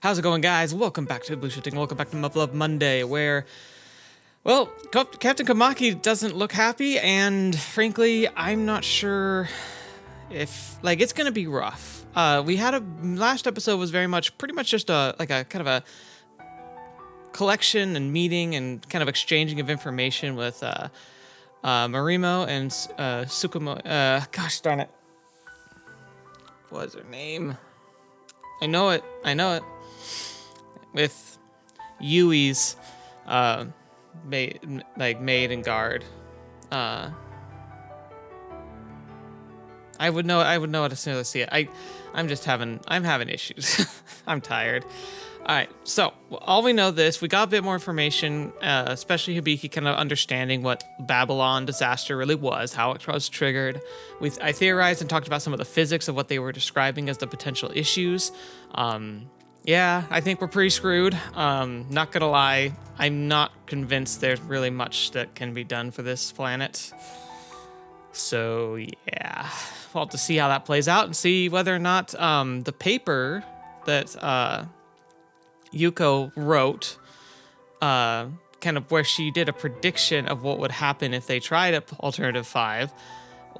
How's it going, guys? Welcome back to TheBlueShifting. Welcome back to Muv-Luv Monday, where, well, Captain Kamaki doesn't look happy, and frankly, I'm not sure if, like, it's gonna be rough. Last episode was pretty much just a kind of a collection and meeting and kind of exchanging of information with Marimo and Tsukumo. Gosh darn it. What was her name? I know it. With Yui's maid and guard. I would know it as soon as I see it. I'm having issues. I'm tired. All right, so all we know we got a bit more information, especially Hibiki kind of understanding what Babylon disaster really was, how it was triggered. I theorized and talked about some of the physics of what they were describing as the potential issues. Yeah, I think we're pretty screwed. Not gonna lie, I'm not convinced there's really much that can be done for this planet. So yeah, we'll have to see how that plays out and see whether or not the paper that Yuuko wrote, kind of where she did a prediction of what would happen if they tried Alternative 5,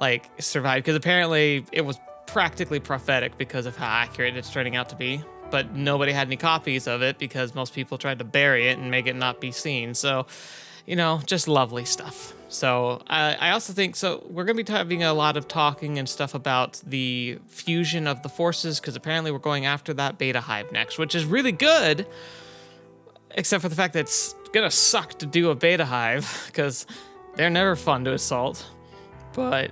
like, survived. Because apparently it was practically prophetic because of how accurate it's turning out to be. But nobody had any copies of it because most people tried to bury it and make it not be seen. So, you know, just lovely stuff. So I also think, so we're going to be having a lot of talking and stuff about the fusion of the forces, because apparently we're going after that beta hive next, which is really good, except for the fact that it's going to suck to do a beta hive, because they're never fun to assault. But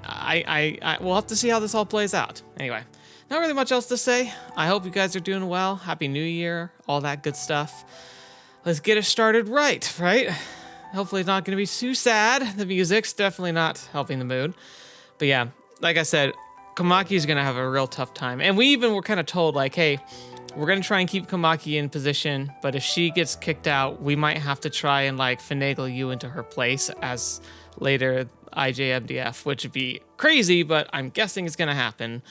we'll have to see how this all plays out. Anyway, not really much else to say. I hope you guys are doing well. Happy New Year, all that good stuff. Let's get it started right? Hopefully it's not going to be too sad. The music's definitely not helping the mood. But yeah, like I said, Kamaki's going to have a real tough time. And we even were kind of told, like, hey, we're going to try and keep Kamaki in position, but if she gets kicked out, we might have to try and, like, finagle you into her place as later IJMDF, which would be crazy, but I'm guessing it's going to happen,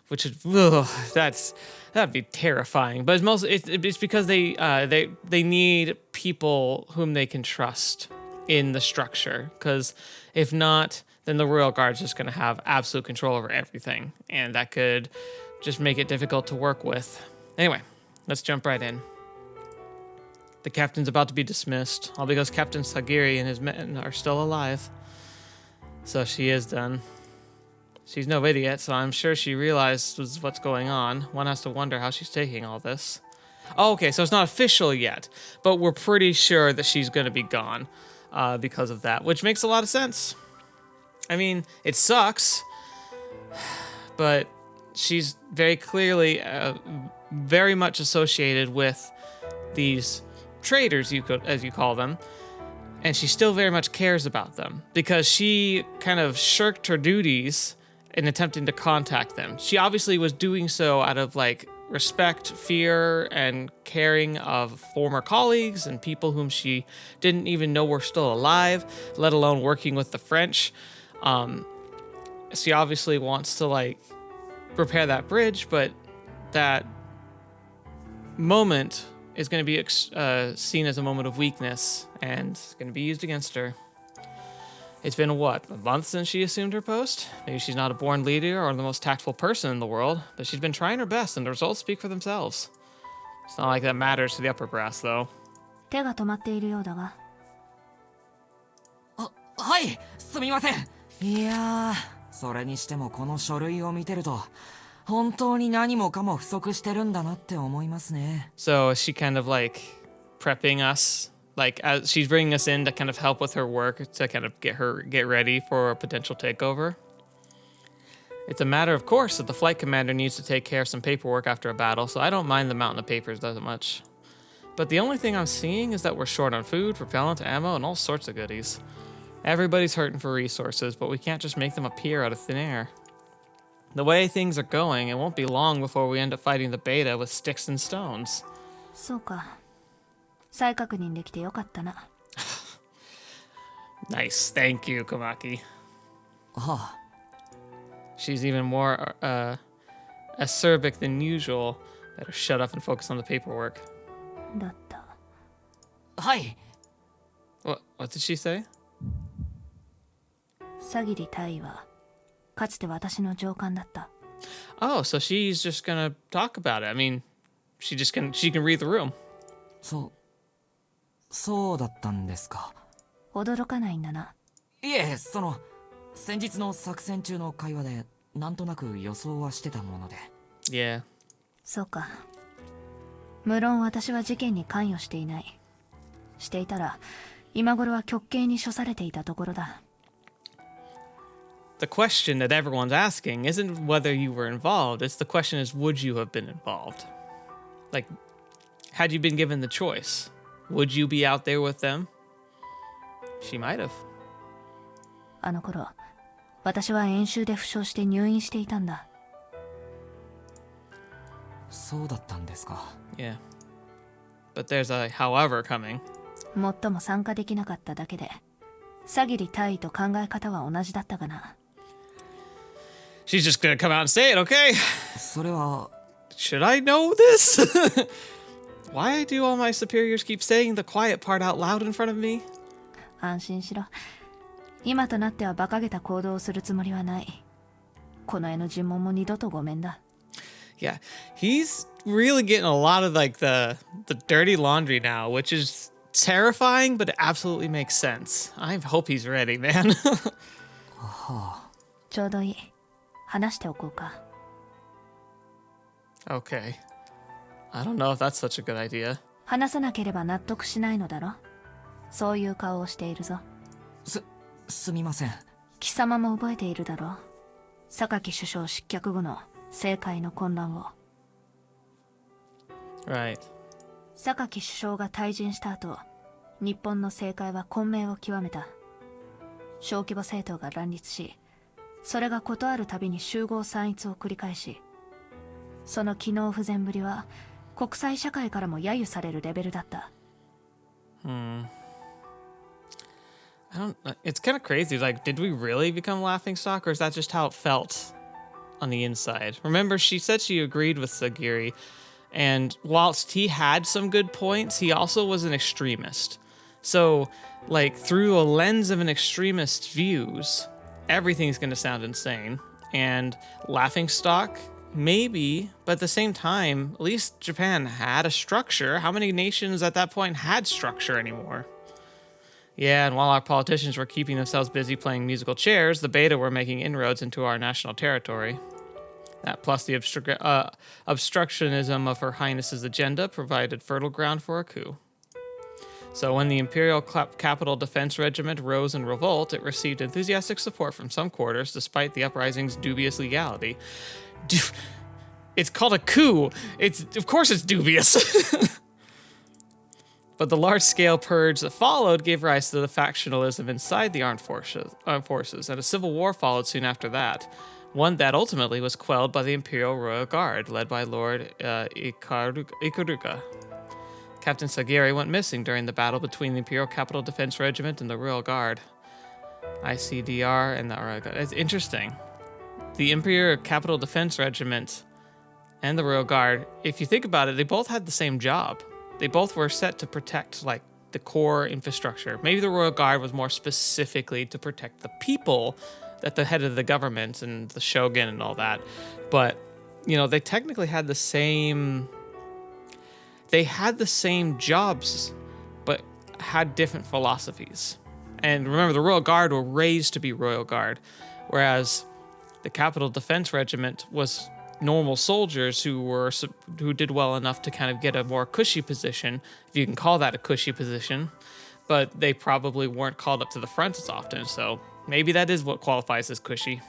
which is, that'd be terrifying. But it's because they need people whom they can trust in the structure, because if not, then the Royal Guard's just going to have absolute control over everything, and that could just make it difficult to work with. Anyway, let's jump right in. The captain's about to be dismissed, all because Captain Sagiri and his men are still alive. So she is done. She's no idiot, so I'm sure she realizes what's going on. One has to wonder how she's taking all this. Oh, okay, so it's not official yet, but we're pretty sure that she's going to be gone because of that, which makes a lot of sense. I mean, it sucks, but she's very clearly very much associated with these traitors, as you call them, and she still very much cares about them because she kind of shirked her duties in attempting to contact them. She obviously was doing so out of, like, respect, fear, and caring of former colleagues and people whom she didn't even know were still alive, let alone working with the French. She obviously wants to, like, repair that bridge, but that moment is going to be seen as a moment of weakness and it's going to be used against her. It's been, what, a month since she assumed her post? Maybe she's not a born leader or the most tactful person in the world, but she's been trying her best, and the results speak for themselves. It's not like that matters to the upper brass, though. 手が止まっているようだわ。はい、すみません。いやー、それにしてもこの書類を見てると、本当に何もかも不足してるんだなって思いますね。So is she kind of like prepping us? Like, as she's bringing us in to kind of help with her work to kind of get ready for a potential takeover. It's a matter of course that the flight commander needs to take care of some paperwork after a battle, so I don't mind the mountain of papers that much. But the only thing I'm seeing is that we're short on food, propellant, ammo, and all sorts of goodies. Everybody's hurting for resources, but we can't just make them appear out of thin air. The way things are going, it won't be long before we end up fighting the beta with sticks and stones. そうか。再確認できてよかったな。Nice, thank you, Kamaki. はあ。She's even more acerbic than usual, Better shut up and focus on the paperwork. だった。はい。 What did she say? サギリ大尉はかつて私の上官だった。 Oh, so she's just gonna talk about it. I mean, she can read the room. そうだったんですか。驚かないんだな。いえ、先日の作戦中の会話でなんとなく予想はしてたもので。Yeah. そうか。無論私は事件に関与していない。していたら今頃は極刑に処されていたところだ。The question that everyone's asking isn't whether you were involved. It's the question is, would you have been involved? Like, had you been given the choice, would you be out there with them? She might have. あの頃、私は演習で負傷して入院していたんだ。そうだったんですか。Yeah. But there's a however coming. もっとも参加できなかっただけで、サギリ大尉と考え方は同じだったがな。She's just gonna come out and say it, okay? それは。Should I know this? Why do all my superiors keep saying the quiet part out loud in front of me? 安心しろ。今となっては馬鹿げた行動をするつもりはない。この絵の尋問も二度とごめんだ。Yeah, he's really getting a lot of like the dirty laundry now, which is terrifying, but it absolutely makes sense. I hope he's ready, man. ちょうどいい。話しておこうか。Okay. I don't know if that's such a good idea. 話さなければ納得しないのだろ。そういう顔をしているぞ。すみません。貴様も覚えているだろう。榊首相失脚後の政界の混乱を。Right. 榊首相が退陣した後、日本の政界は混迷を極めた。小規模政党が乱立し、それが事あるたびに集合散逸を繰り返し、その機能不全ぶりは国際社会からも揶揄されるレベルだった。It's kind of crazy. Like, did we really become laughingstock, or is that just how it felt on the inside? Remember, she said she agreed with Sagiri, and whilst he had some good points, he also was an extremist. So, like, through a lens of an extremist's views, everything's going to sound insane. And laughingstock, maybe, but at the same time, at least Japan had a structure. How many nations at that point had structure anymore? Yeah, and while our politicians were keeping themselves busy playing musical chairs, the Beta were making inroads into our national territory. That plus the obstructionism of Her Highness's agenda provided fertile ground for a coup. So when the Imperial Capital Defense Regiment rose in revolt, it received enthusiastic support from some quarters despite the uprising's dubious legality. It's called a coup. Of course it's dubious. But the large-scale purge that followed gave rise to the factionalism inside the armed forces, and a civil war followed soon after that, one that ultimately was quelled by the Imperial Royal Guard, led by Lord Ikaruga. Captain Sagiri went missing during the battle between the Imperial Capital Defense Regiment and the Royal Guard. ICDR and the Royal Guard. It's interesting. The Imperial Capital Defense Regiment and the Royal Guard, if you think about it, they both had the same job. They both were set to protect, like, the core infrastructure. Maybe the Royal Guard was more specifically to protect the people, at the head of the government and the shogun and all that. But, you know, they technically had the same... They had the same jobs, but had different philosophies. And remember, the Royal Guard were raised to be Royal Guard, whereas the Capital Defense Regiment was normal soldiers who did well enough to kind of get a more cushy position, if you can call that a cushy position, but they probably weren't called up to the front as often, so maybe that is what qualifies as cushy.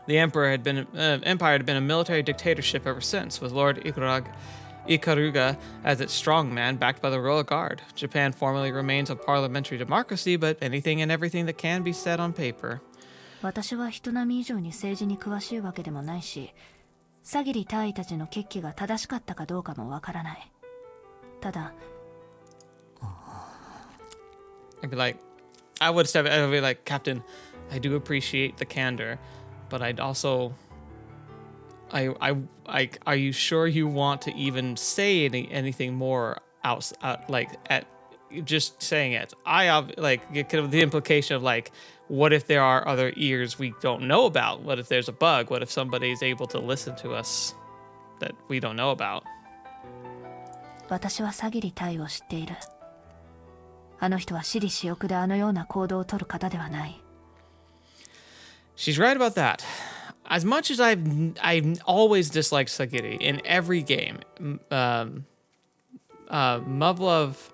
The empire had been a military dictatorship ever since, with Lord Ikaruga as its strongman backed by the Royal Guard. Japan formally remains a parliamentary democracy, but anything and everything that can be said on paper. 私は人並み以上に政治に詳しいわけでもないし、サギリ大尉たちの決起が正しかったかどうかもわからない。ただ、I'd be like, I'd be like, Captain, I do appreciate the candor, but I'd also are you sure you want to even say anything more like at just saying it? Like kind of the implication of like, what if there are other ears we don't know about? What if there's a bug? What if somebody's able to listen to us that we don't know about? 私はサギリタイを知っている。あの人は私利私欲であのような行動を取る方ではない。She's right about that. As much as I've always disliked Sagiri in every game, Muv-Luv,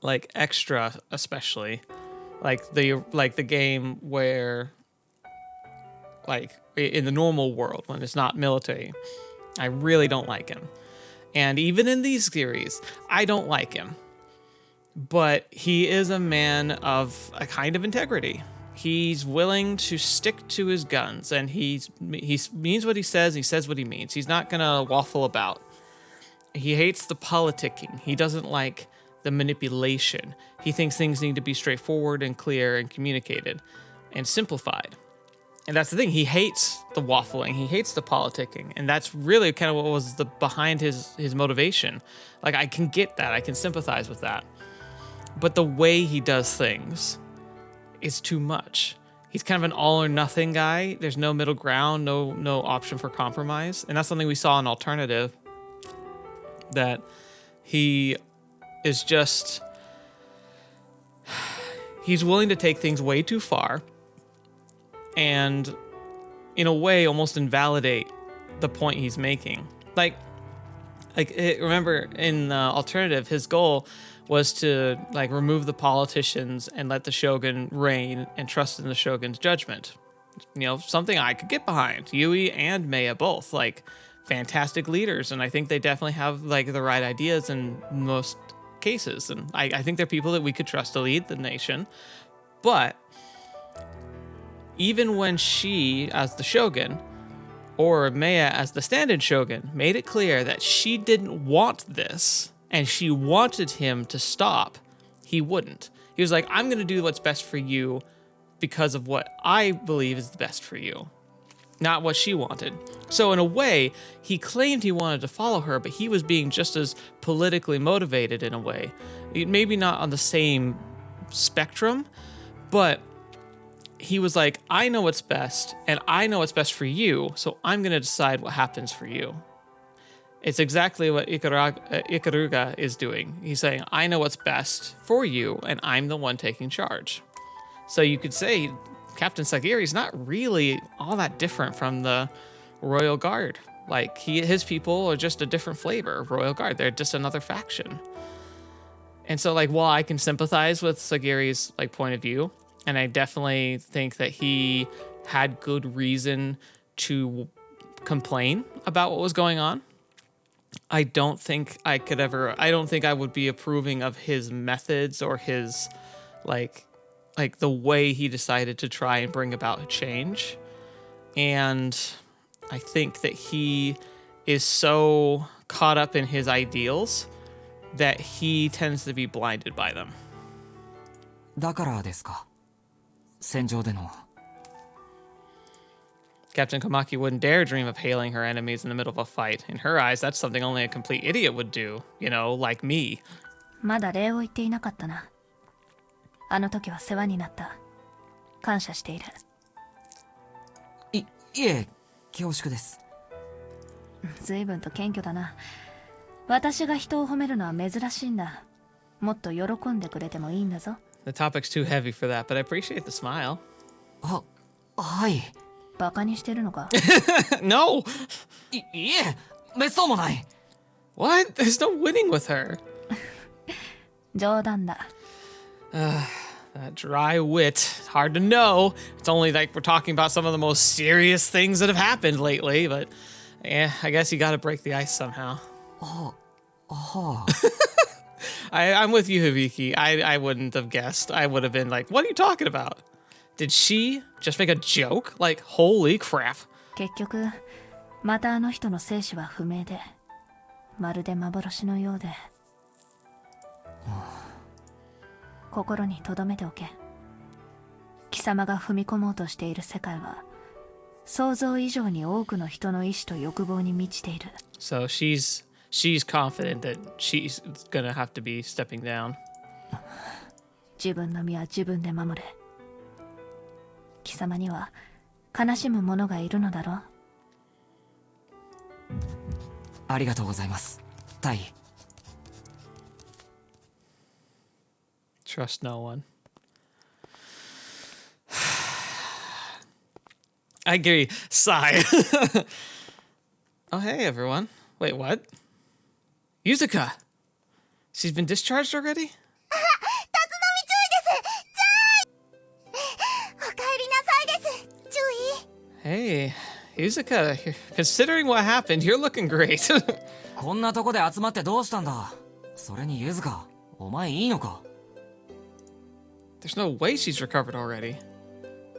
like extra especially, like the game where, like in the normal world when it's not military, I really don't like him. And even in these series, I don't like him. But he is a man of a kind of integrity. He's willing to stick to his guns, and he means what he says what he means. He's not gonna waffle about. He hates the politicking. He doesn't like the manipulation. He thinks things need to be straightforward and clear and communicated and simplified. And that's the thing. He hates the waffling. He hates the politicking. And that's really kind of what was behind his motivation. Like, I can get that. I can sympathize with that. But the way he does things is too much. He's kind of an all or nothing guy. There's no middle ground, no option for compromise. And that's something we saw in Alternative. That he is just... He's willing to take things way too far. And in a way almost invalidate the point he's making. Like remember in Alternative, his goal was to like remove the politicians and let the shogun reign and trust in the shogun's judgment. You know, something I could get behind. Yui and Maya both, like, fantastic leaders, and I think they definitely have like the right ideas in most cases. And I think they're people that we could trust to lead the nation. But even when she, as the shogun, or Maya as the stand-in shogun, made it clear that she didn't want this and she wanted him to stop, he wouldn't. He was like, I'm going to do what's best for you because of what I believe is the best for you, not what she wanted. So in a way, he claimed he wanted to follow her, but he was being just as politically motivated in a way. Maybe not on the same spectrum, but he was like, I know what's best, and I know what's best for you, so I'm going to decide what happens for you. It's exactly what Ikaruga is doing. He's saying, I know what's best for you, and I'm the one taking charge. So you could say Captain Sagiri is not really all that different from the Royal Guard. Like, his people are just a different flavor of Royal Guard. They're just another faction. And so, like, while I can sympathize with Sagiri's, like, point of view, and I definitely think that he had good reason to complain about what was going on, I don't think I would be approving of his methods or his, like the way he decided to try and bring about change. And I think that he is so caught up in his ideals that he tends to be blinded by them. だからですか。戦場での。Captain Komaki wouldn't dare dream of hailing her enemies in the middle of a fight. In her eyes, that's something only a complete idiot would do, you know, like me. まだ礼を言っていなかったな。あの時は世話になった。感謝している。いえ、恐縮です。随分と謙虚だな。私が人を褒めるのは珍しいんだ。もっと喜んでくれてもいいんだぞ。The topic's too heavy for that, but I appreciate the smile. はい。バカにしてるのか？ No! いえ、めっそうもない。What? There's no winning with her. 冗談だ。That dry wit. It's hard to know. It's only like we're talking about some of the most serious things that have happened lately, but yeah, I guess you gotta break the ice somehow. I'm with you, Hibiki. I wouldn't have guessed. I would have been like, what are you talking about? Did she just make a joke? Like, holy crap. 結局、またあの人の生死は不明で、まるで幻のようで。心に留めておけ。貴様が踏み込もうとしている世界は、想像以上に多くの人の意志と欲望に満ちている。 So she's confident that she's gonna have to be stepping down. 自分の身は自分で守れ。貴様には悲しむ者がいるのだろう。ありがとうございます、大尉。 Trust no one. I agree. Sigh. Oh, hey, everyone. Wait, what? Yuzuka! She's been discharged already? Hey, Yuzuka, considering what happened, you're looking great. こんなとこで集まってどうしたんだ。それにユズカ、お前いいのか。 There's no way she's recovered already.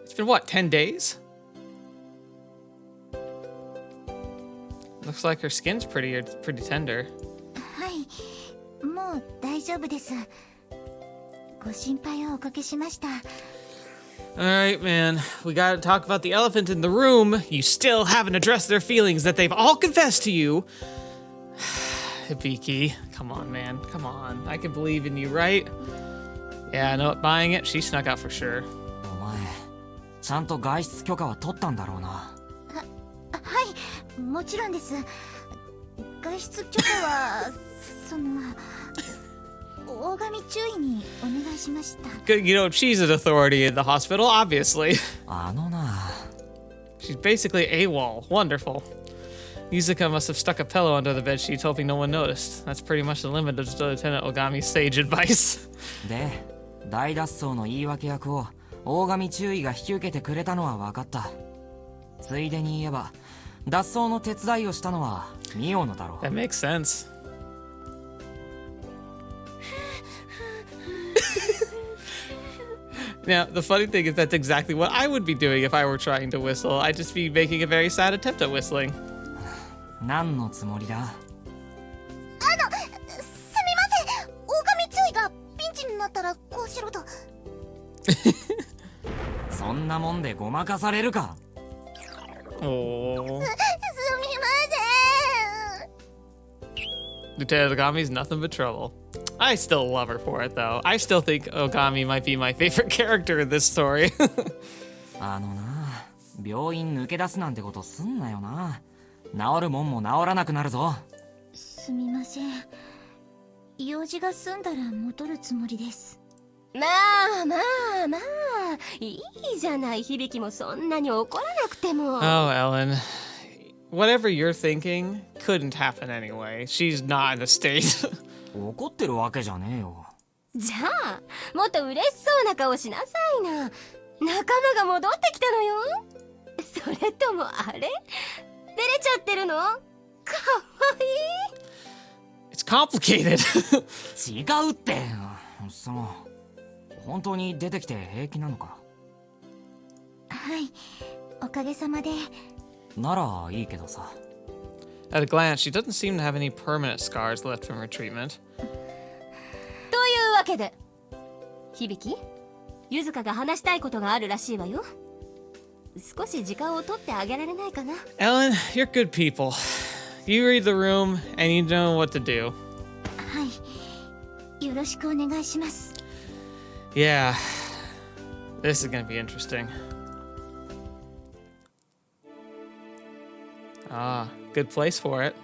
It's been what, 10 days? Looks like her skin's pretty tender. はい、もう大丈夫です。ご心配をおかけしました。 Alright, man. We gotta talk about the elephant in the room. You still haven't addressed their feelings that they've all confessed to you. Hibiki, come on, man. Come on. I can believe in you, right? Yeah, I know what, buying it. She snuck out for sure. お前、ちゃんと外出許可は取ったんだろうな。はい、もちろんです。外出許可はその大神注意にお願いしました。 Good, you know, she's an authority in the hospital, obviously. あのな。 She's basically AWOL. Wonderful. Yuzuka must have stuck a pillow under the bed sheets, hoping no one noticed. That's pretty much the limit of Lieutenant Ogami's sage advice. で、大脱走の言い訳役を大神注意が引き受けてくれたのは分かった。ついでに言えば、脱走の手伝いをしたのはミオのだろう。 That makes sense. Now, the funny thing is that's exactly what I would be doing if I were trying to whistle. I'd just be making a very sad attempt at whistling. 何のつもりだ。すみません。大神注意がピンチになったらこうしろと。そんなもんでごまかされるか。 Oh. すみません。 Lieutenant Ogami's nothing but trouble. I still love her for it, though. I still think Ogami might be my favorite character in this story. あのな、病院抜け出すなんてことすんなよな。治るもんも治らなくなるぞ。すみません。用事が済んだら戻るつもりです。まあまあまあ、いいじゃない。響もそんなに怒らなくても。Oh, Ellen. Whatever you're thinking couldn't happen anyway. She's not in a state. 怒ってるわけじゃねえよ。じゃあ、もっと嬉しそうな顔しなさいな。仲間が戻ってきたのよ。それともあれ？照れちゃってるの？かわいい。 It's complicated. 違うって。本当に出てきて平気なのか。はい、おかげさまで。ならいいけどさ。 At a glance, she doesn't seem to have any permanent scars left from her treatment. というわけで、響、ゆずかが話したいことがあるらしいわよ。少し時間を取ってあげられないかな。 Ellen, you're good people. You read the room and you know what to do. はい、よろしくお願いします。 Yeah, this is gonna be interesting. Ah, good place for it.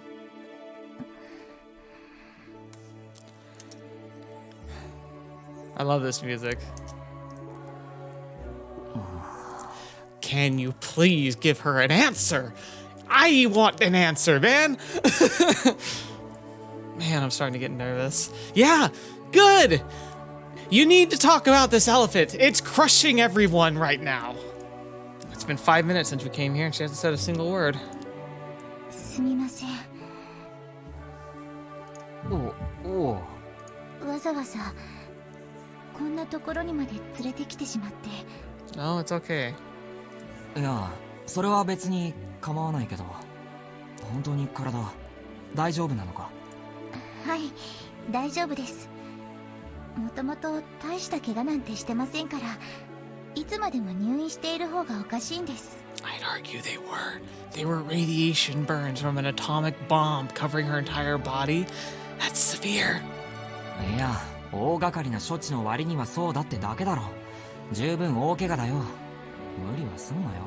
I love this music. Can you please give her an answer? I want an answer, man. Man, I'm starting to get nervous. Yeah, good. You need to talk about this elephant. It's crushing everyone right now. It's been 5 minutes since we came here and she hasn't said a single word. すみません。おう。わざわざこんなところにまで連れてきてしまって。 No, it's okay. いや、それは別に構わないけど、本当に体大丈夫なのか。はい、大丈夫です。もともと大した怪我なんてしてませんから、いつまでも入院している方がおかしいんです。I'd argue they were. They were radiation burns from an atomic bomb covering her entire body. That's severe. いや、大掛かりな処置の割にはそうだってだけだろ。十分大怪我だよ。無理はすんなよ。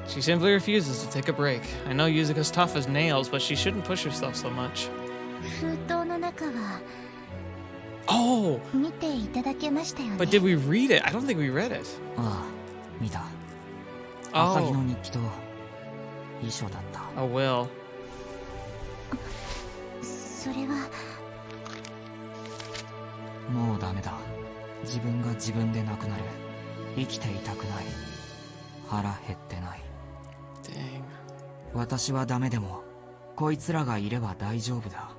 She simply refuses to take a break. I know Yuzuka's tough as nails, but she shouldn't push herself so much. 封筒の中は Oh! 見ていただけましたよね。 But did we read it? I don't think we read it. ああ、見た。アサギ Oh, の日記と遺書だった。 a will. それはもうダメだ。自分が自分でなくなる。生きていたくない。腹減ってない。 Dang. 私はダメでもこいつらがいれば大丈夫だ。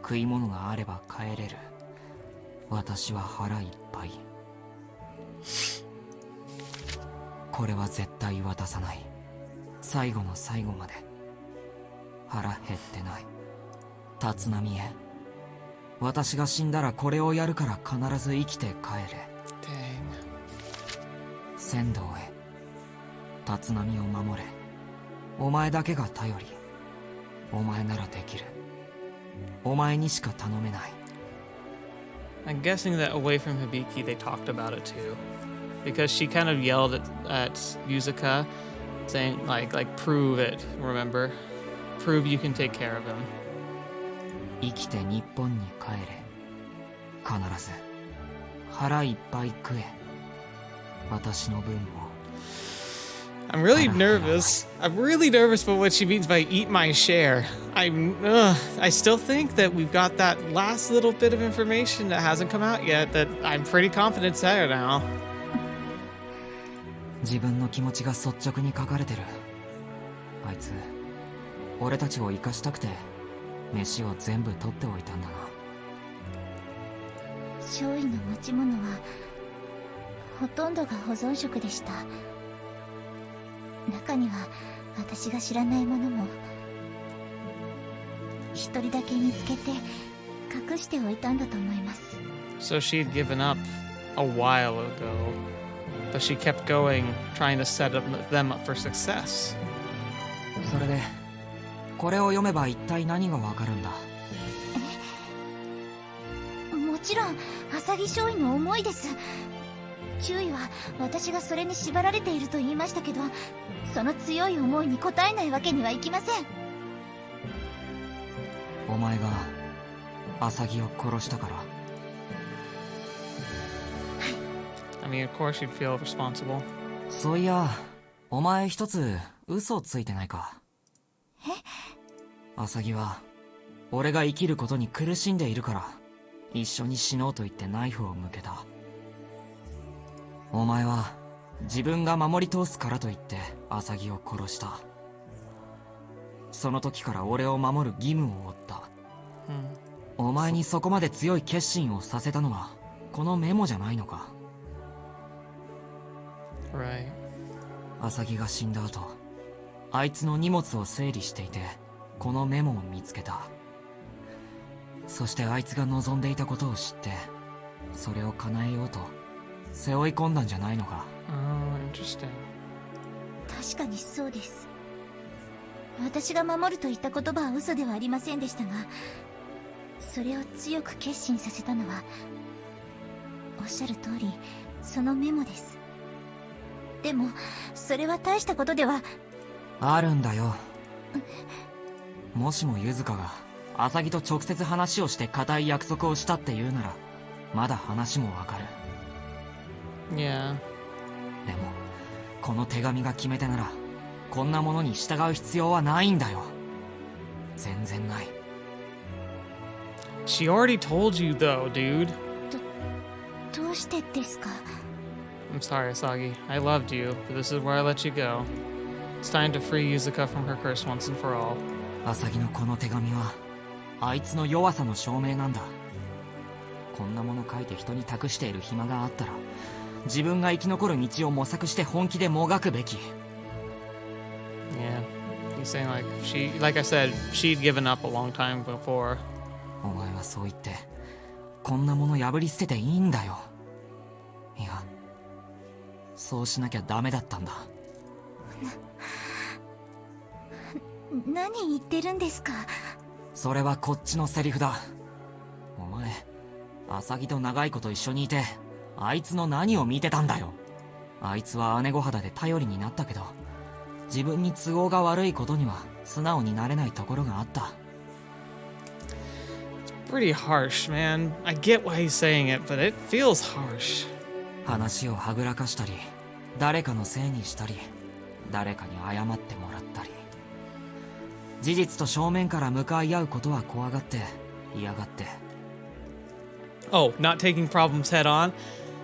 食い物があれば帰れる。私は腹いっぱい。これは絶対渡さない。最後の最後まで。腹減ってない。立浪へ。私が死んだらこれをやるから必ず生きて帰れ。 Dang. 仙道へ。立浪を守れ。お前だけが頼り。お前ならできる。お前にしか頼めない。 I'm guessing that away from Hibiki, they talked about it too. Because she kind of yelled at Yuzuka, saying, like, prove it, remember? Prove you can take care of him. 生きて日本に帰れ。必ず。腹いっぱい食え。私の分も。I'm really nervous. I'm really nervous about what she means by eat my share. I still think that we've got that last little bit of information that hasn't come out yet that I'm pretty confident is there now. 自分の気持ちが率直に書かれてる。あいつ、俺たちを生かしたくて、飯を全部取っておいたんだな。少尉の持ち物はほとんどが保存食でした。中には私が知らないものも一人だけ見つけて隠しておいたんだと思います。 So she'd given up a while ago, but she kept going, trying to set them up for success. それで、これを読めば一体何がわかるんだ。もちろん浅木少尉の思いです。注意は私がそれに縛られていると言いましたけど、その強い思いに応えないわけにはいきません。お前が浅木を殺したから。I mean, of course she'd feel responsible. そういや、お前一つ嘘をついてないか。え？浅木は俺が生きることに苦しんでいるから一緒に死のうと言ってナイフを向けた。お前は自分が守り通すからと言って浅木を殺した。その時から俺を守る義務を負った。お前にそこまで強い決心をさせたのはこのメモじゃないのか。 Right. 浅木が死んだ後、あいつの荷物を整理していてこのメモを見つけた。そしてあいつが望んでいたことを知ってそれを叶えようと背負い込んだんじゃないのか。 Oh, interesting. 確かにそうです。私が守るといった言葉は嘘ではありませんでしたが、それを強く決心させたのはおっしゃる通りそのメモです。でもそれは大したことでは。あるんだよ。もしもユズカが浅木と直接話をして固い約束をしたって言うならまだ話もわかる。 Yeah. でもこの手紙が決め手ならこんなものに従う必要はないんだよ。全然ない。 She already told you though, dude. どうしてですか？ I'm sorry, Asagi. I loved you, but this is where I let you go. It's time to free Yuzuka from her curse once and for all. 浅木のこの手紙はあいつの弱さの証明なんだ。こんなもの書いて人に託している暇があったら自分が生き残る道を模索して本気でもがくべき。 Yeah. He's saying like I said, she'd given up a long time before. お前はそう言ってこんなもの破り捨てていいんだよ。いやそうしなきゃダメだったんだ。何言ってるんですか？それはこっちのセリフだ。お前、アサギと長いこと一緒にいて、あいつの何を見てたんだよ。あいつは姉御肌で頼りになったけど、自分に都合が悪いことには素直になれないところがあった。Pretty harsh, man. I get why he's saying it, but it feels harsh. 話をはぐらかしたり、誰かのせいにしたり、誰かに謝ってもらったり。事実と正面から向かい合うことは怖がって嫌がって。 Oh, not taking problems head on?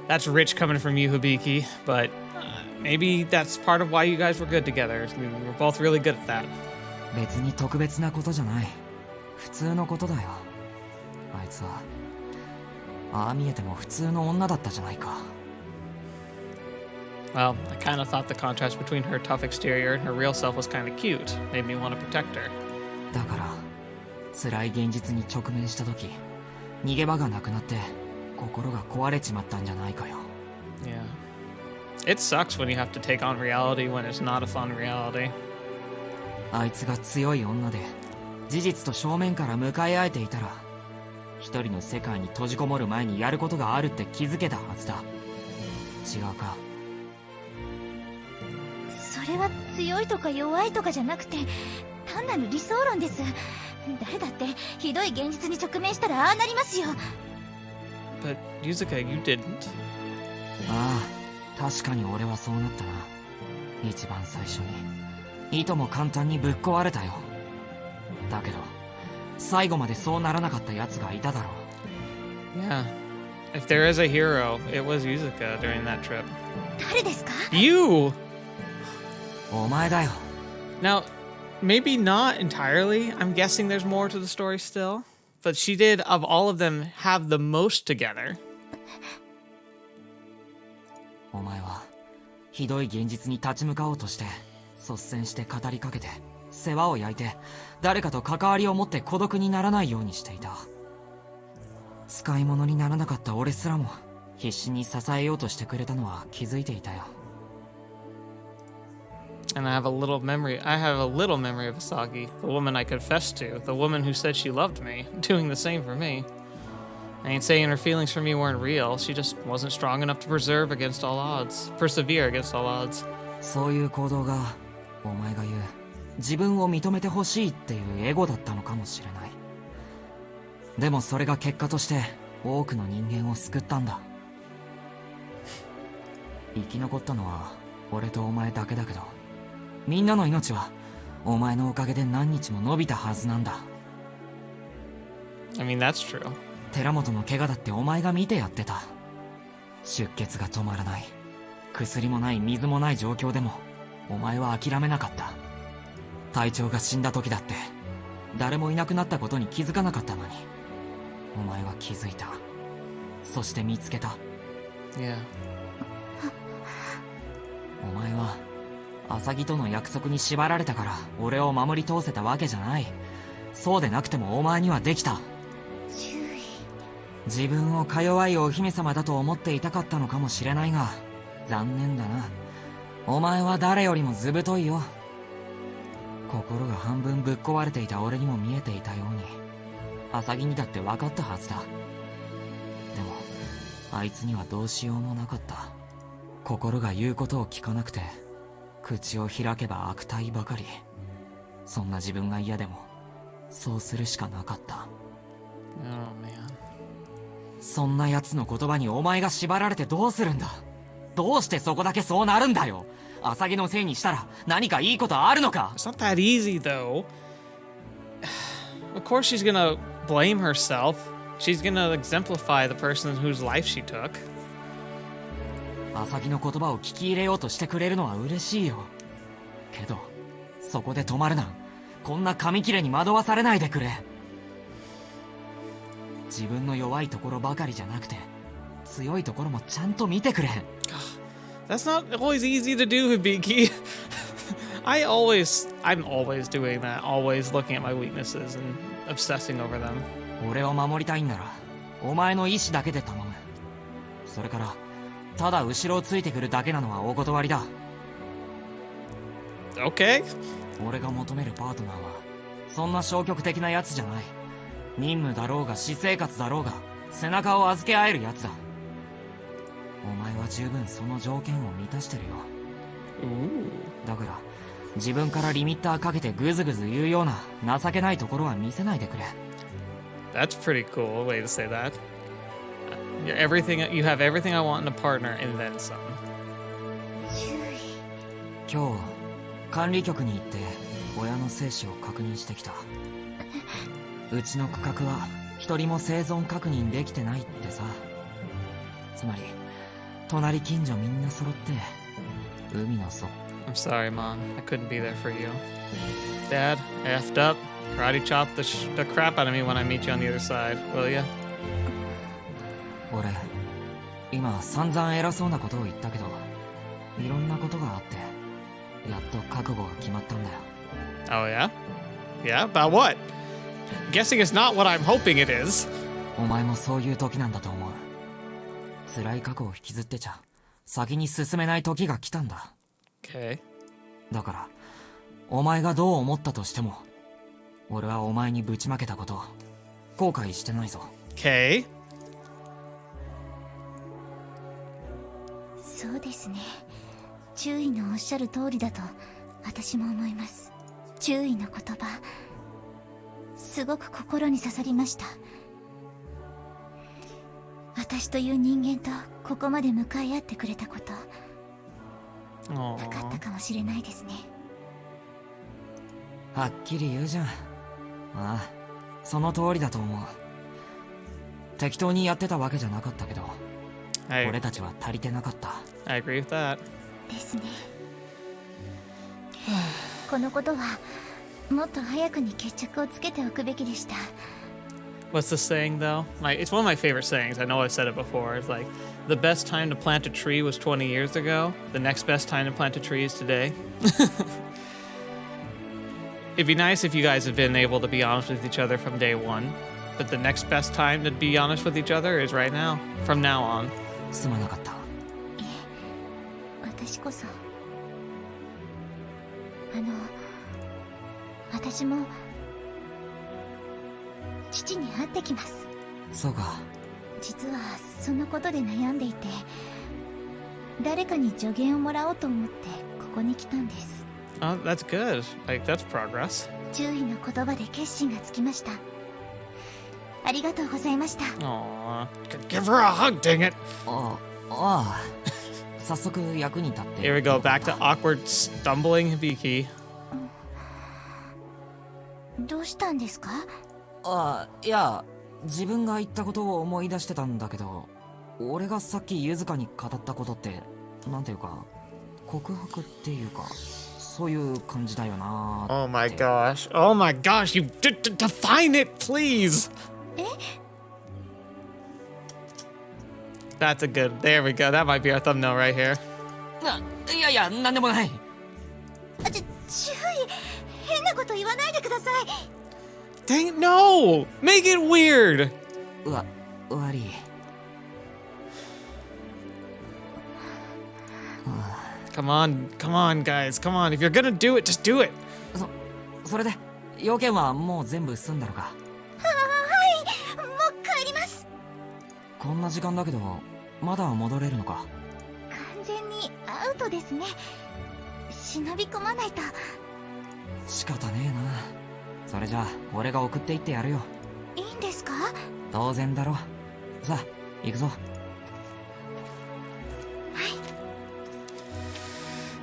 That's rich coming from you, Hibiki, but maybe that's part of why you guys were good together. We were both really good at that. 別に特別なことじゃない。普通のことだよ。あいつはああ見えても普通の女だったじゃないか。 Well, I kind of thought the contrast between her tough exterior and her real self was kind of cute. Made me want to protect her. だから辛い現実に直面した時、逃げ場がなくなって心が壊れちまったんじゃないかよ。 Yeah. It sucks when you have to take on reality when it's not a fun reality. あいつが強い女で事実と正面から向かい合えていたら、一人の世界に閉じこもる前にやることがあるって気づけたはずだ。違うか？それは強いとか弱いとかじゃなくて、単なる理想論です。誰だってひどい現実に直面したらああなりますよ。 But Yuzuka, you didn't. ああ、確かに俺はそうなったな。一番最初にいとも簡単にぶっ壊れたよ。だけど最後までそうならなかった奴がいただろう。 Yeah. If there is a hero, it was Yuzuka during that trip. 誰ですか？ You! お前だよ。 Now, maybe not entirely. I'm guessing there's more to the story still. But she did, of all of them, have the most together. お前はひどい現実に立ち向かおうとして率先して語りかけて世話を焼いて誰かと関わりを持って孤独にならないようにしていた。使い物にならなかった俺すらも必死に支えようとしてくれたのは気づいていたよ。 And I have a little memory. I have a little memory of Asagi, the woman I confessed to, the woman who said she loved me, doing the same for me. I ain't saying her feelings for me weren't real. She just wasn't strong enough to persevere against all odds. そういう行動がお前が言う自分を認めてほしいっていうエゴだったのかもしれない。でもそれが結果として多くの人間を救ったんだ。生き残ったのは俺とお前だけだけど、みんなの命はお前のおかげで何日も伸びたはずなんだ。 I mean, that's true. 寺本の怪我だってお前が見てやってた。出血が止まらない、薬もない水もない状況でもお前は諦めなかった。隊長が死んだ時だって誰もいなくなったことに気づかなかったのに、お前は気づいた。そして見つけた。 Yeah. お前はアサギとの約束に縛られたから俺を守り通せたわけじゃない。そうでなくてもお前にはできた。自分をか弱いお姫様だと思っていたかったのかもしれないが、残念だな。お前は誰よりも図太いよ。心が半分ぶっ壊れていた俺にも見えていたように、アサギにだって分かったはずだ。でもあいつにはどうしようもなかった。心が言うことを聞かなくて、口を開けば悪態ばかり。そんな自分が嫌でもそうするしかなかった。 Oh, man. そんな奴の言葉にお前が縛られてどうするんだ。どうしてそこだけそうなるんだよ。アサギのせいにしたら何かいいことあるのか。 It's not that easy, though. Of course she's gonna blame herself. She's gonna exemplify the person whose life she took. アサギの言葉を聞き入れようとしてくれるのは嬉しいよ。けどそこで止まるな。こんな紙切れに惑わされないでくれ。自分の弱いところばかりじゃなくて強いところもちゃんと見てくれ。 That's not always easy to do, Hibiki. I'm always doing that. Always looking at my weaknesses and obsessing over them. 俺を守りたいんならお前の意志だけで頼む。それからただ後ろをついてくるだけなのはお断りだ。 Okay. 俺が求めるパートナーはそんな消極的なやつじゃない。任務だろうが私生活だろうが背中を預け合えるやつだ。お前は十分その条件を満たしてるよ。だから自分からリミッターかけてグズグズ言うような情けないところは見せないでくれ。 That's pretty cool way to say that. You're everything you have everything I want in a partner and then some. 今日管理局に行って親の生死を確認してきた。うちの区画は一人も生存確認できてないってさ。つまり隣近所みんな揃って海の底。 I'm sorry, Mom. I couldn't be there for you. Dad, effed up. Karate chop the crap out of me when I meet you on the other side, will ya? 俺今散々偉そうなことを言ったけどいろんなことがあってやっと覚悟が決まったんだよ。 Oh, yeah? Yeah? About what? Guessing it's not what I'm hoping it is. お前もそういう時なんだと思う。辛い過去を引きずってちゃ先に進めない時が来たんだ。 Okay. だからお前がどう思ったとしても俺はお前にぶちまけたこと後悔してないぞ。 Okay. そうですね。注意のおっしゃる通りだと私も思います。注意の言葉すごく心に刺さりました。私という人間とここまで向かい合ってくれたことなかったかもしれないですね。はっきり言うじゃん。ああ、その通りだと思う。適当にやってたわけじゃなかったけど、俺たちは足りてなかった。 I agree with that. ですね。このことはもっと早くに決着をつけておくべきでした。 What's the saying though? It's one of my favorite sayings. I know I've said it before. It's like, the best time to plant a tree was 20 years ago. The next best time to plant a tree is today. It'd be nice if you guys had been able to be honest with each other from day one. But the next best time to be honest with each other is right now. From now on. すまなかった。私こそ私も父に会ってきます。そうか。実はそのことで悩んでいて誰かに助言をもらおうと思ってここに来たんです。 Oh, that's good. Like, that's progress. 注意の言葉で決心がつきました。ありがとうございました。 Aww. Give her a hug, dang it. ああ、早速役に立って。 Here we go. Back to awkward stumbling Hibiki. どうしたんですか？ああ、いや、自分が言ったことを思い出してたんだけど、俺がさっきユズカに語ったことって、なんていうか、告白っていうか、そういう感じだよな。 Oh my gosh. Oh my gosh. You define it, please. That's a good. There we go. That might be our thumbnail right here. いやいや、なんでもない。注意、変なこと言わないでください。 Dang it, no! Make it weird! 悪い。Come on, guys. Come on. If you're gonna do it, just do it. それで、要件はもう全部済んだのか？はい、もう帰ります。こんな時間だけど、まだ戻れるのか？完全にアウトですね。忍び込まないと。仕方ねえな。それじゃあ俺が送っていってやるよ。いいんですか？当然だろ。さあ行くぞ。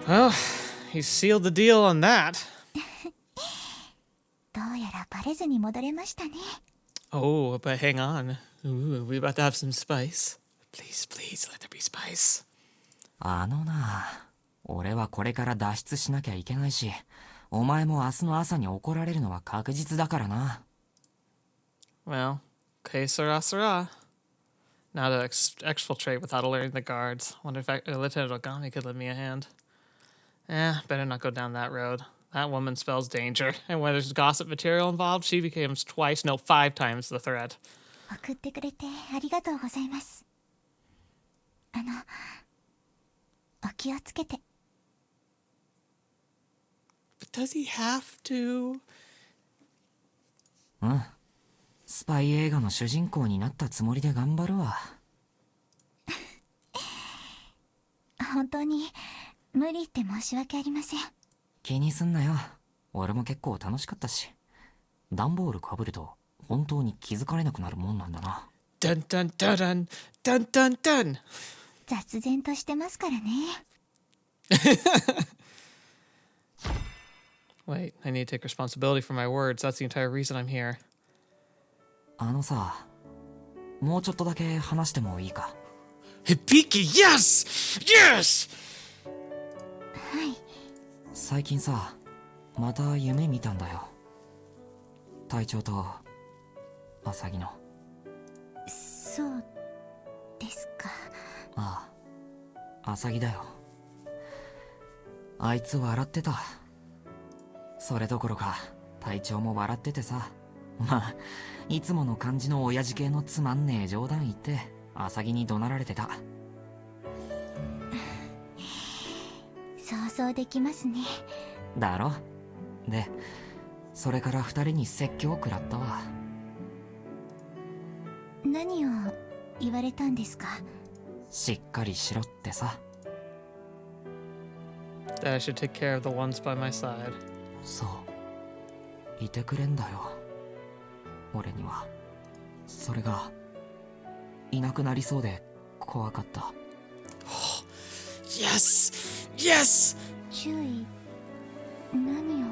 Well, he sealed the deal on that. どうやらバレずに戻れましたね。 Oh, but hang on. Ooh, we about to have some spice. Please, please, let there be spice. 俺はこれから脱出しなきゃいけないし、お前も明日の朝に怒られるのは確実だからな。Well, que sera sera. Now to exfiltrate without alerting the guards. Wonder if Lieutenant Ogami could lend me a hand. Better not go down that road. That woman spells danger. And when there's gossip material involved, she becomes 5 times the threat. 送ってくれてありがとうございます。お気をつけて。 But does he have to? うん。スパイ映画の主人公になったつもりで頑張るわ。本当に無理って申し訳ありません。気にすんなよ。俺も結構楽しかったし。段ボールかぶると本当に気づかれなくなるもんなんだな。ダンダンダダンダンダンダン。雑然としてますからね。Wait, I need to take responsibility for my words. That's the entire reason I'm here. あのさ、もうちょっとだけ話してもいいか。Hibiki, yes! Yes! はい。最近さ、また夢見たんだよ。隊長とアサギの。そうですか。ああ、アサギだよ。あいつ笑ってた。それどころか隊長も笑っててさ。まあいつもの感じの親父系のつまんねえ冗談言ってアサギに怒鳴られてた。想像できますね。だろ。でそれから二人に説教を食らったわ。何を言われたんですか？しっかりしろってさ。 That I should take care of the ones by my side. そういてくれんだよ俺には。それがいなくなりそうで怖かった。Yes! Yes! 注意。何を？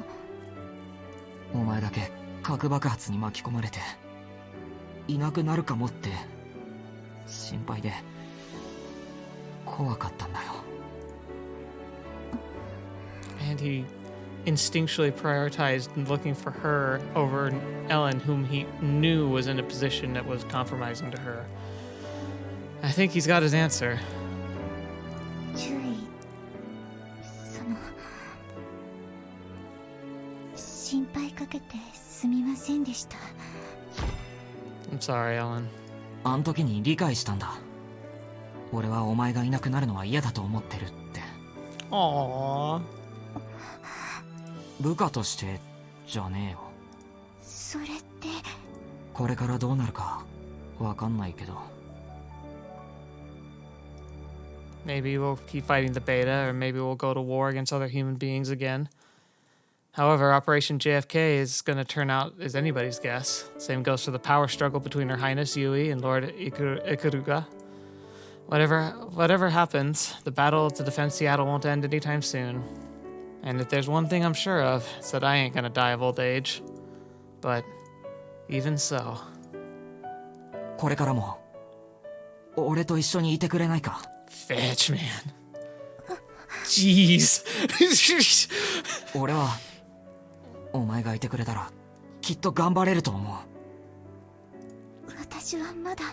お前だけ核爆発に巻き込まれていなくなるかもって心配で怖かったんだよ。 And he instinctually prioritized looking for her over Ellen, whom he knew was in a position that was compromising to her. I think he's got his answer. 注意。心配かけてすみませんでした。 I'm sorry, Ellen. あん時に理解したんだ。俺はお前がいなくなるのは嫌だと思ってるって。 Aww. 部下としてじゃねえよ。それって。これからどうなるかわかんないけど。 Maybe we'll keep fighting the beta, or maybe we'll go to war against other human beings again. However, Operation JFK is going to turn out as anybody's guess. Same goes for the power struggle between Her Highness Yui and Lord Ikuruga. Whatever happens, the battle to defend Seattle won't end anytime soon. And if there's one thing I'm sure of, it's that I ain't gonna die of old age. But even so. これからも俺と一緒にいてくれないか。 Fetch, man. Jeez. 俺はお前がいてくれたらきっと頑張れると思う。私はまだ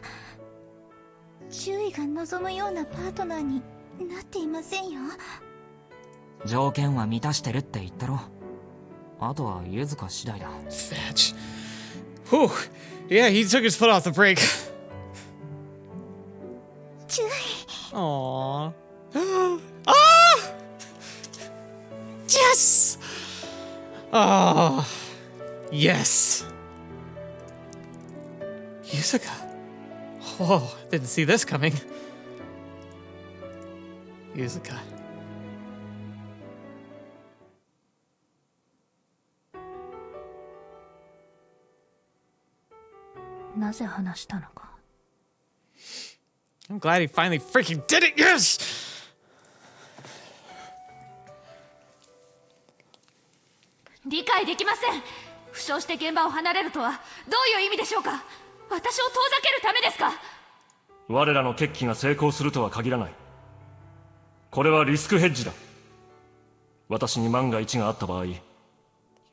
注意が望むようなパートナーになっていませんよ。条件は満たしてるって言ったろ。あとはユズカ次第だ。 Fetch. Whew. Yeah, he took his foot off the brake. 注意。 Aww. Ah! Yes! Oh. Yes. Yuzuka. Whoa, didn't see this coming. Yuzuka. なぜ話したのか。 I'm glad he finally freaking did it. Yes! 理解できません。負傷して現場を離れるとはどういう意味でしょうか。私を遠ざけるためですか。我らの決起が成功するとは限らない。これはリスクヘッジだ。私に万が一があった場合、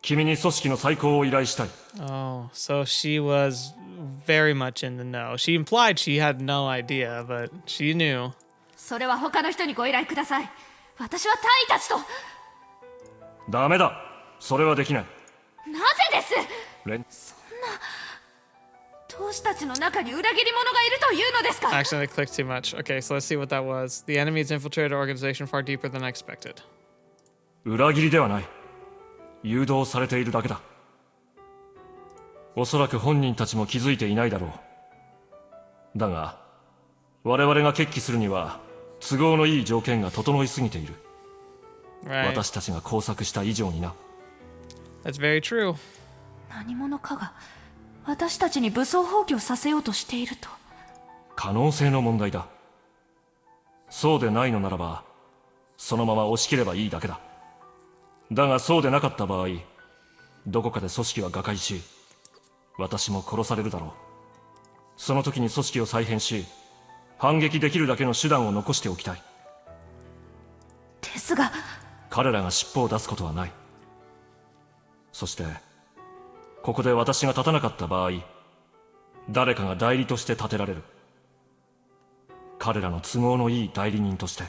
君に組織の再興を依頼したい。 Oh, so she was very much in the know. She implied she had no idea, but she knew. それは他の人にご依頼ください。私は隊員たちと。ダメだ。それはできない。なぜです。レンど同志たちの中に裏切り者がいるというのですか? Accidentally clicked too much. Okay, so let's see what that was. The enemy has infiltrated our organization far deeper than I expected. 裏切りではない。誘導されているだけだ。おそらく本人たちも気づいていないだろう。だが、我々が決起するには都合のいい条件が整いすぎている。Right. 私たちが工作した以上にな。That's very true. 何者かが私たちに武装蜂起をさせようとしていると。可能性の問題だ。そうでないのならば、そのまま押し切ればいいだけだ。だがそうでなかった場合、どこかで組織は瓦解し、私も殺されるだろう。その時に組織を再編し、反撃できるだけの手段を残しておきたい。ですが、彼らが尻尾を出すことはない。そして、ここで私が立たなかった場合、誰かが代理として立てられる。彼らの都合のいい代理人として。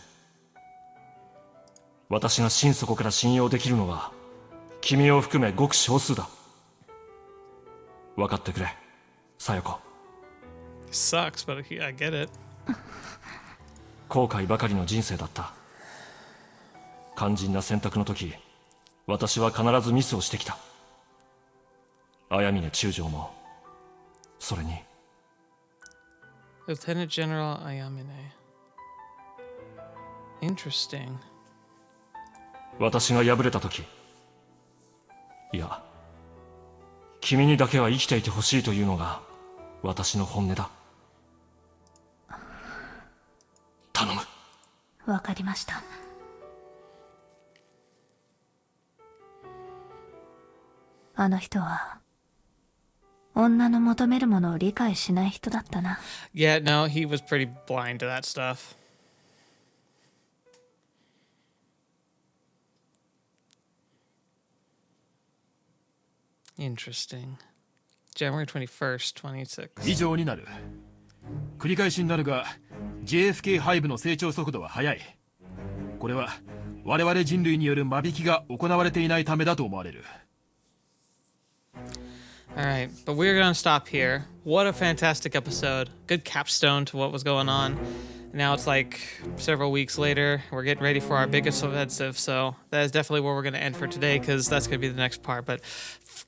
私が心底から信用できるのは、君を含めごく少数だ。分かってくれ、さよこ。Sucks, but I get it. 後悔ばかりの人生だった。肝心な選択の時、私は必ずミスをしてきた。綾峰中将も、それに。Lieutenant General Ayamine. Interesting. 私が敗れた時、いや、君にだけは生きていてほしいというのが私の本音だ。頼む。わかりました。あの人は女の求めるものを理解しない人だったな。Yeah, no, he was pretty blind to that stuff. Interesting. January 21st, 26. 以上になる。繰り返しになるが JFK ハイブの成長速度は速い。これは我々人類による間引きが行われていないためだと思われる。All right, but we're going to stop here. What a fantastic episode. Good capstone to what was going on. Now it's like several weeks later. We're getting ready for our biggest offensive, so that is definitely where we're going to end for today because that's going to be the next part. But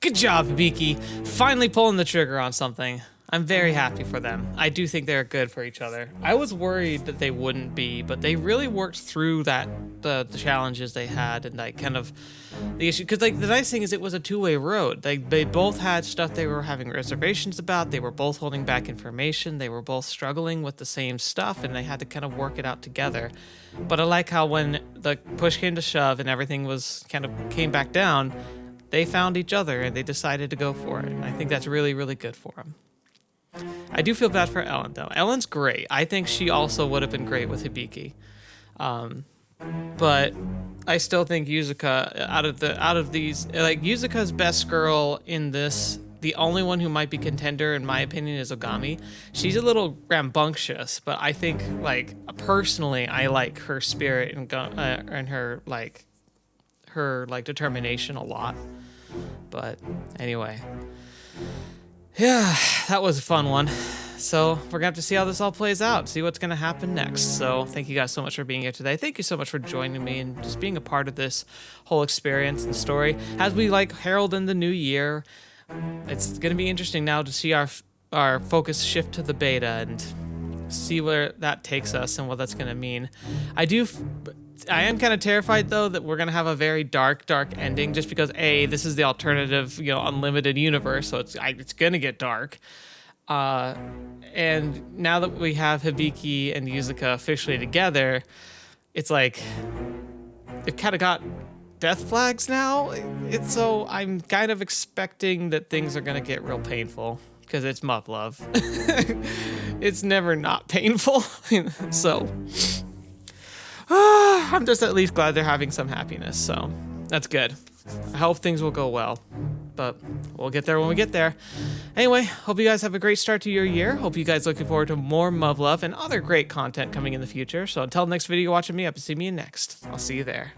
good job, Hibiki. Finally pulling the trigger on something. I'm very happy for them. I do think they're good for each other. I was worried that they wouldn't be, but they really worked through the challenges they had and like kind of the issue. Because like the nice thing is it was a two-way road. They both had stuff they were having reservations about. They were both holding back information. They were both struggling with the same stuff, and they had to kind of work it out together. But I like how when the push came to shove and everything was kind of came back down, they found each other and they decided to go for it. And I think that's really, really good for them. I do feel bad for Ellen, though. Ellen's great. I think she also would have been great with Hibiki. But I still think Yuzuka, out of these, like, Yuzuka's best girl in this, the only one who might be contender, in my opinion, is Ogami. She's a little rambunctious, but I think, like, personally, I like her spirit and her determination a lot. But anyway. Yeah, that was a fun one. So we're gonna have to see how this all plays out, see what's gonna happen next. So thank you guys so much for being here today. Thank you so much for joining me and just being a part of this whole experience and story. As we like herald in the new year, it's gonna be interesting now to see our focus shift to the beta and see where that takes us and what that's gonna mean. I am kind of terrified though that we're gonna have a very dark ending just because this is the alternative, unlimited universe, so it's gonna get dark. And now that we have Hibiki and Yuzuka officially together, it's like they've kind of got death flags now. So I'm kind of expecting that things are gonna get real painful because it's Muv-Luv. It's never not painful. So I'm just at least glad they're having some happiness, so that's good. I hope things will go well, but we'll get there when we get there. Anyway, hope you guys have a great start to your year. Hope you guys looking forward to more Muv-Luv and other great content coming in the future. So until next video you're watching me up and see me in next. I'll see you there.